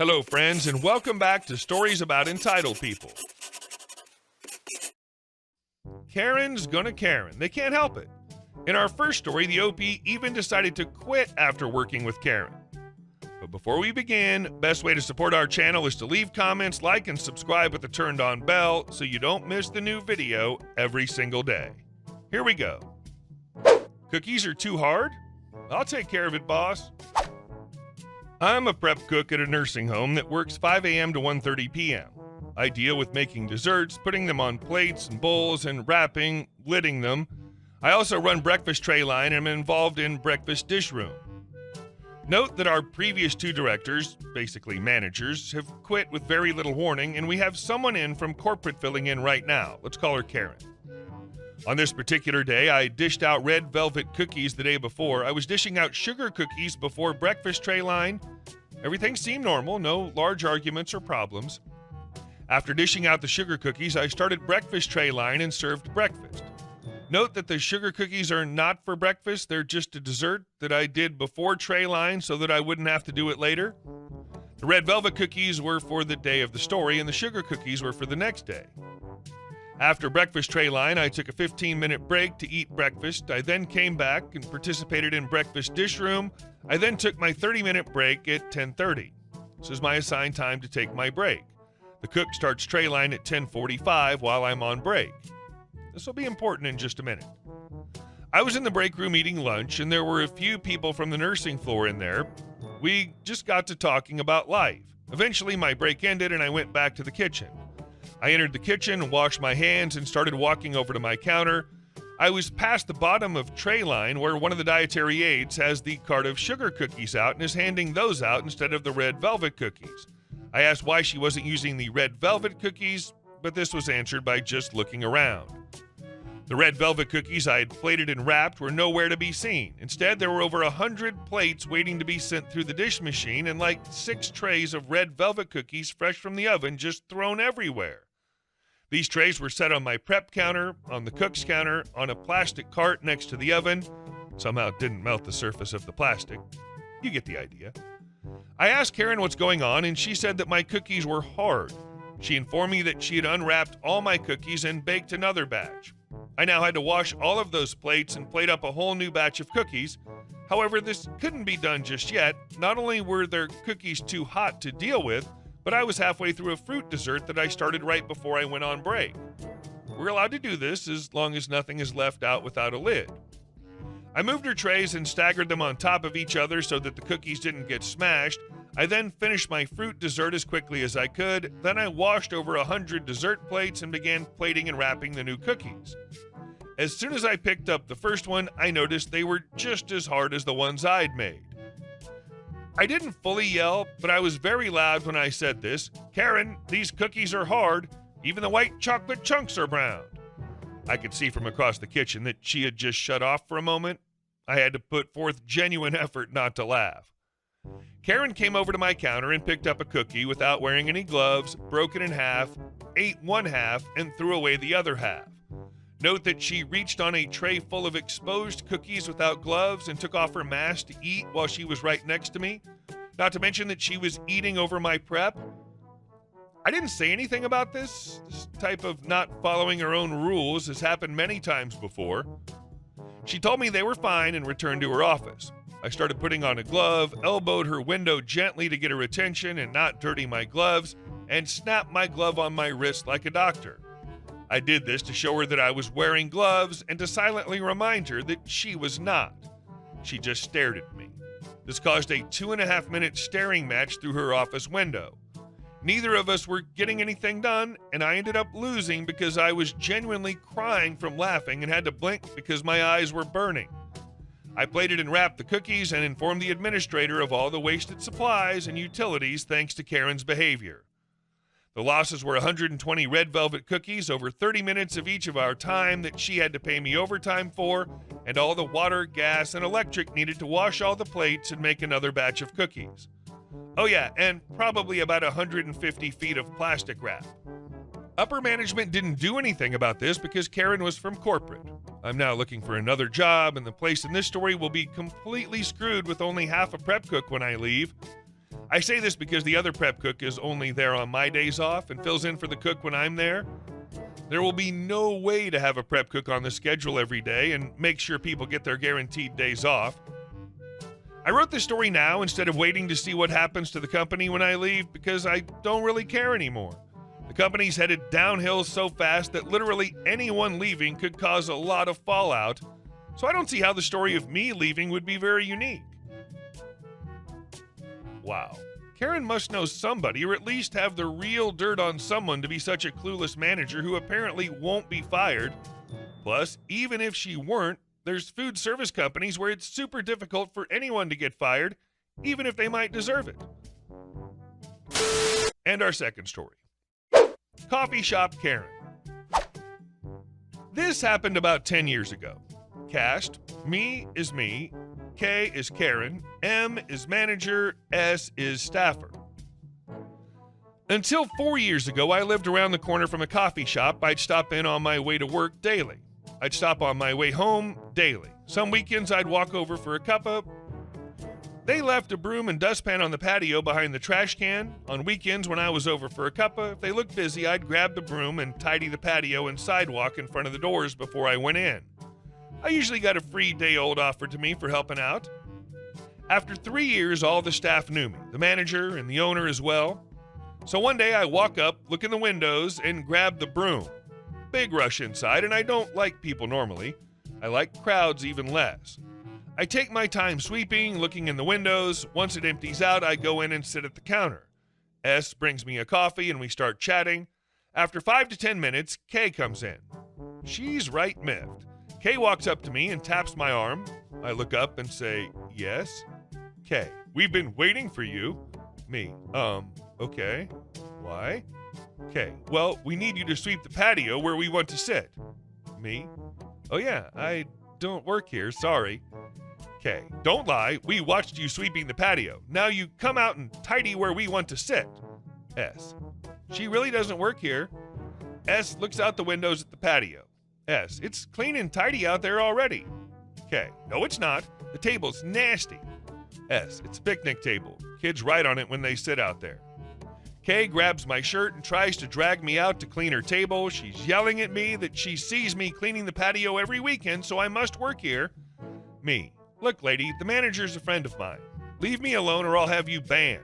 Hello, friends, and welcome back to Stories About Entitled People. Karen's gonna Karen. They can't help it. In our first story, the OP even decided to quit after working with Karen. But before we begin, best way to support our channel is to leave comments, like, and subscribe with the turned-on bell so you don't miss the new video every single day. Here we go. Cookies are too hard? I'll take care of it, boss. I'm a prep cook at a nursing home that works 5 a.m. to 1:30 p.m. I deal with making desserts, putting them on plates and bowls, and wrapping, lidding them. I also run breakfast tray line and am involved in breakfast dish room. Note that our previous two directors, basically managers, have quit with very little warning, and we have someone in from corporate filling in right now. Let's call her Karen. On this particular day, I dished out red velvet cookies the day before. I was dishing out sugar cookies before breakfast tray line. Everything seemed normal, no large arguments or problems. After dishing out the sugar cookies, I started breakfast tray line and served breakfast. Note that the sugar cookies are not for breakfast, they're just a dessert that I did before tray line so that I wouldn't have to do it later. The red velvet cookies were for the day of the story, and the sugar cookies were for the next day. After breakfast tray line, I took a 15-minute break to eat breakfast. I then came back and participated in breakfast dish room. I then took my 30-minute break at 10:30. This is my assigned time to take my break. The cook starts tray line at 10:45 while I'm on break. This will be important in just a minute. I was in the break room eating lunch, and there were a few people from the nursing floor in there. We just got to talking about life. Eventually, my break ended, and I went back to the kitchen. I entered the kitchen, washed my hands, and started walking over to my counter. I was past the bottom of tray line where one of the dietary aides has the cart of sugar cookies out and is handing those out instead of the red velvet cookies. I asked why she wasn't using the red velvet cookies, but this was answered by just looking around. The red velvet cookies I had plated and wrapped were nowhere to be seen. Instead, there were over 100 plates waiting to be sent through the dish machine and like 6 trays of red velvet cookies fresh from the oven just thrown everywhere. These trays were set on my prep counter, on the cook's counter, on a plastic cart next to the oven. Somehow it didn't melt the surface of the plastic. You get the idea. I asked Karen what's going on, and she said that my cookies were hard. She informed me that she had unwrapped all my cookies and baked another batch. I now had to wash all of those plates and plate up a whole new batch of cookies. However, this couldn't be done just yet. Not only were their cookies too hot to deal with, but I was halfway through a fruit dessert that I started right before I went on break. We're allowed to do this as long as nothing is left out without a lid. I moved her trays and staggered them on top of each other so that the cookies didn't get smashed. I then finished my fruit dessert as quickly as I could. Then I washed over 100 dessert plates and began plating and wrapping the new cookies. As soon as I picked up the first one, I noticed they were just as hard as the ones I'd made. I didn't fully yell, but I was very loud when I said this. Karen, these cookies are hard. Even the white chocolate chunks are brown. I could see from across the kitchen that she had just shut off for a moment. I had to put forth genuine effort not to laugh. Karen came over to my counter and picked up a cookie without wearing any gloves, broke it in half, ate one half, and threw away the other half. Note that she reached on a tray full of exposed cookies without gloves and took off her mask to eat while she was right next to me. Not to mention that she was eating over my prep. I didn't say anything about this. This type of not following her own rules has happened many times before. She told me they were fine and returned to her office. I started putting on a glove, elbowed her window gently to get her attention and not dirty my gloves, and snapped my glove on my wrist like a doctor. I did this to show her that I was wearing gloves and to silently remind her that she was not. She just stared at me. This caused a 2.5-minute staring match through her office window. Neither of us were getting anything done, and I ended up losing because I was genuinely crying from laughing and had to blink because my eyes were burning. I plated and wrapped the cookies and informed the administrator of all the wasted supplies and utilities thanks to Karen's behavior. The losses were 120 red velvet cookies, over 30 minutes of each of our time that she had to pay me overtime for, and all the water, gas, and electric needed to wash all the plates and make another batch of cookies. Oh yeah, and probably about 150 feet of plastic wrap. Upper management didn't do anything about this because Karen was from corporate. I'm now looking for another job, and the place in this story will be completely screwed with only half a prep cook when I leave. I say this because the other prep cook is only there on my days off and fills in for the cook when I'm there. There will be no way to have a prep cook on the schedule every day and make sure people get their guaranteed days off. I wrote this story now instead of waiting to see what happens to the company when I leave because I don't really care anymore. The company's headed downhill so fast that literally anyone leaving could cause a lot of fallout, so I don't see how the story of me leaving would be very unique. Wow. Karen must know somebody, or at least have the real dirt on someone to be such a clueless manager who apparently won't be fired. Plus, even if she weren't, there's food service companies where it's super difficult for anyone to get fired, even if they might deserve it. And our second story. Coffee Shop Karen. This happened about 10 years ago. Cast, me is me, K is Karen, M is manager, S is staffer. Until 4 years ago, I lived around the corner from a coffee shop I'd stop in on my way to work daily. I'd stop on my way home daily. Some weekends I'd walk over for a cuppa. They left a broom and dustpan on the patio behind the trash can. On weekends when I was over for a cuppa, if they looked busy, I'd grab the broom and tidy the patio and sidewalk in front of the doors before I went in. I usually got a free day old offered to me for helping out. After 3 years, all the staff knew me, the manager and the owner as well. So one day I walk up, look in the windows, and grab the broom. Big rush inside, and I don't like people normally. I like crowds even less. I take my time sweeping, looking in the windows. Once it empties out, I go in and sit at the counter. S brings me a coffee, and we start chatting. After 5 to 10 minutes, K comes in. She's right miffed. Kay walks up to me and taps my arm. I look up and say, yes? Kay, we've been waiting for you. Me, okay. Why? Kay, well, we need you to sweep the patio where we want to sit. Me, oh yeah, I don't work here, sorry. Kay, don't lie, we watched you sweeping the patio. Now you come out and tidy where we want to sit. S, she really doesn't work here. S looks out the windows at the patio. S, it's clean and tidy out there already. K, no it's not. The table's nasty. S, it's a picnic table. Kids write on it when they sit out there. K grabs my shirt and tries to drag me out to clean her table. She's yelling at me that she sees me cleaning the patio every weekend, so I must work here. Me, look lady, the manager's a friend of mine. Leave me alone or I'll have you banned.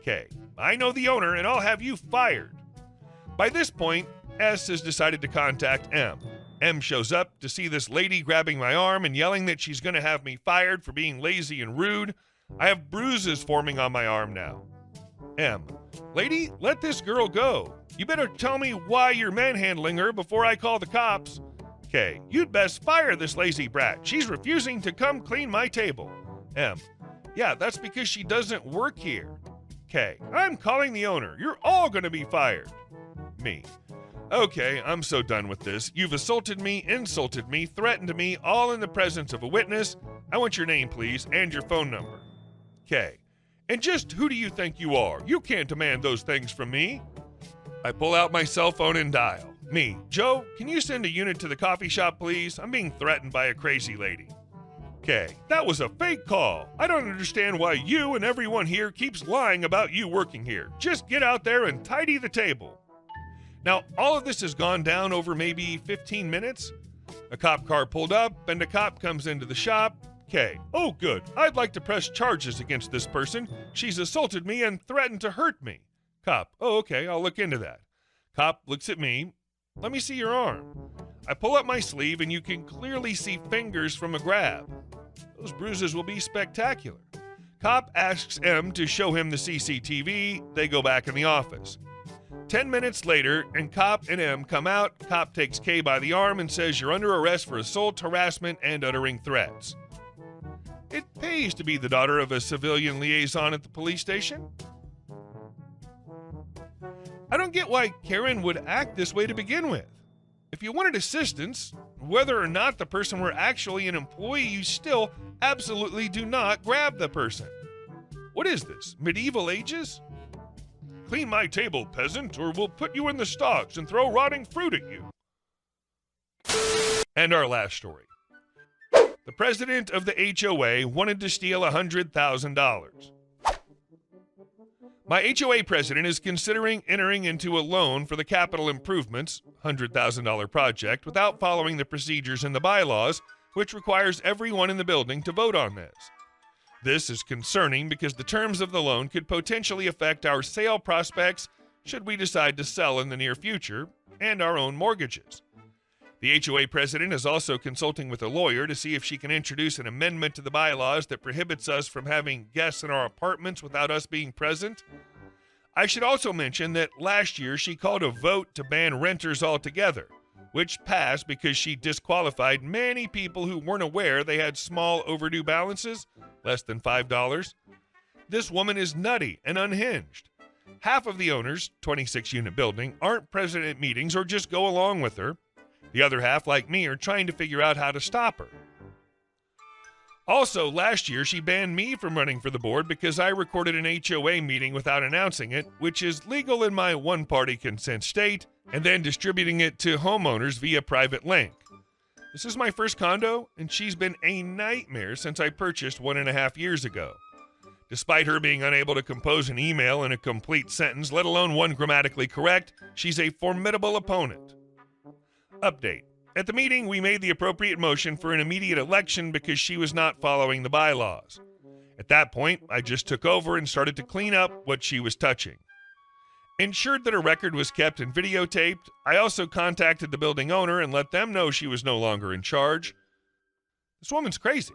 K, I know the owner and I'll have you fired. By this point, S has decided to contact M. M shows up to see this lady grabbing my arm and yelling that she's going to have me fired for being lazy and rude. I have bruises forming on my arm now. M, lady, let this girl go. You better tell me why you're manhandling her before I call the cops. K, you'd best fire this lazy brat. She's refusing to come clean my table. M, yeah, that's because she doesn't work here. K, I'm calling the owner. You're all going to be fired. Me, okay, I'm so done with this. You've assaulted me, insulted me, threatened me, all in the presence of a witness. I want your name, please, and your phone number. K, and just who do you think you are? You can't demand those things from me. I pull out my cell phone and dial. Me, Joe, can you send a unit to the coffee shop, please? I'm being threatened by a crazy lady. K, that was a fake call. I don't understand why you and everyone here keeps lying about you working here. Just get out there and tidy the table. Now, all of this has gone down over maybe 15 minutes. A cop car pulled up, and a cop comes into the shop. K, oh good, I'd like to press charges against this person. She's assaulted me and threatened to hurt me. Cop, oh okay, I'll look into that. Cop looks at me. Let me see your arm. I pull up my sleeve, and you can clearly see fingers from a grab. Those bruises will be spectacular. Cop asks M to show him the CCTV. They go back in the office. 10 minutes later, and Cop and M come out. Cop takes K by the arm and says, you're under arrest for assault, harassment, and uttering threats. It pays to be the daughter of a civilian liaison at the police station. I don't get why Karen would act this way to begin with. If you wanted assistance, whether or not the person were actually an employee, you still absolutely do not grab the person. What is this, medieval ages? Clean my table, peasant, or we'll put you in the stocks and throw rotting fruit at you. And our last story. The president of the HOA wanted to steal $100,000. My HOA president is considering entering into a loan for the capital improvements, $100,000 project, without following the procedures in the bylaws, which requires everyone in the building to vote on this. This is concerning because the terms of the loan could potentially affect our sale prospects should we decide to sell in the near future, and our own mortgages. The HOA president is also consulting with a lawyer to see if she can introduce an amendment to the bylaws that prohibits us from having guests in our apartments without us being present. I should also mention that last year she called a vote to ban renters altogether, which passed because she disqualified many people who weren't aware they had small overdue balances, less than $5. This woman is nutty and unhinged. Half of the owners, 26-unit building, aren't present at meetings or just go along with her. The other half, like me, are trying to figure out how to stop her. Also, last year, she banned me from running for the board because I recorded an HOA meeting without announcing it, which is legal in my one-party consent state, and then distributing it to homeowners via private link. This is my first condo, and she's been a nightmare since I purchased 1.5 years ago. Despite her being unable to compose an email in a complete sentence, let alone one grammatically correct, she's a formidable opponent. Update. At the meeting, we made the appropriate motion for an immediate election because she was not following the bylaws. At that point, I just took over and started to clean up what she was touching. Ensured that her record was kept and videotaped, I also contacted the building owner and let them know she was no longer in charge. This woman's crazy.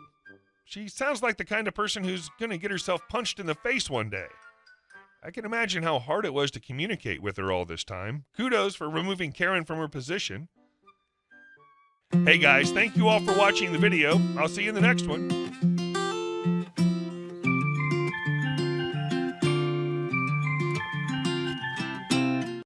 She sounds like the kind of person who's going to get herself punched in the face one day. I can imagine how hard it was to communicate with her all this time. Kudos for removing Karen from her position. Hey guys, thank you all for watching the video. I'll see you in the next one.